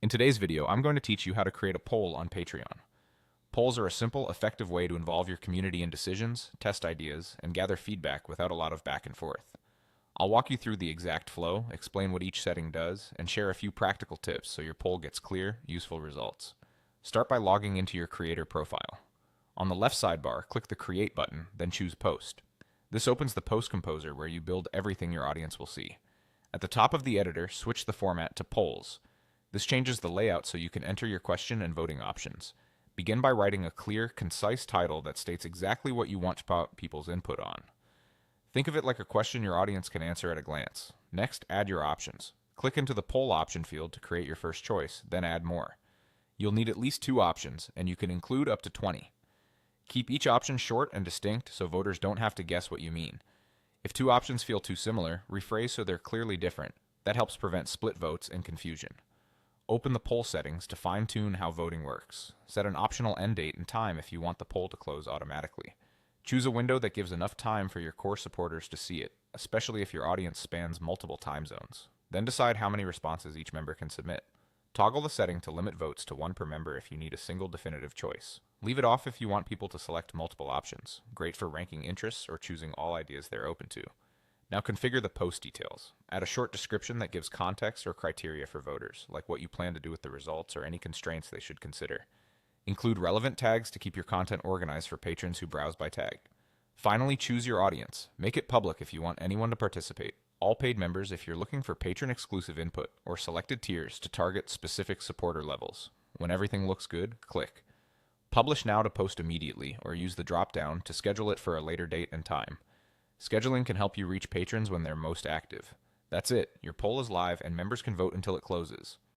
In today's video, I'm going to teach you how to create a poll on Patreon. Polls are a simple, effective way to involve your community in decisions, test ideas, and gather feedback without a lot of back and forth. I'll walk you through the exact flow, explain what each setting does, and share a few practical tips so your poll gets clear, useful results. Start by logging into your creator profile. On the left sidebar, click the Create button, then choose Post. This opens the Post Composer where you build everything your audience will see. At the top of the editor, switch the format to Polls. This changes the layout so you can enter your question and voting options. Begin by writing a clear, concise title that states exactly what you want people's input on. Think of it like a question your audience can answer at a glance. Next, add your options. Click into the Poll option field to create your first choice, then add more. You'll need at least 2 options, and you can include up to 20. Keep each option short and distinct so voters don't have to guess what you mean. If 2 options feel too similar, rephrase so they're clearly different. That helps prevent split votes and confusion. Open the poll settings to fine-tune how voting works. Set an optional end date and time if you want the poll to close automatically. Choose a window that gives enough time for your core supporters to see it, especially if your audience spans multiple time zones. Then decide how many responses each member can submit. Toggle the setting to limit votes to 1 per member if you need a single definitive choice. Leave it off if you want people to select multiple options. Great for ranking interests or choosing all ideas they're open to. Now configure the post details. Add a short description that gives context or criteria for voters, like what you plan to do with the results or any constraints they should consider. Include relevant tags to keep your content organized for patrons who browse by tag. Finally, choose your audience. Make it public if you want anyone to participate. All paid members if you're looking for patron-exclusive input, or selected tiers to target specific supporter levels. When everything looks good, click Publish now to post immediately, or use the drop-down to schedule it for a later date and time. Scheduling can help you reach patrons when they're most active. That's it. Your poll is live and members can vote until it closes.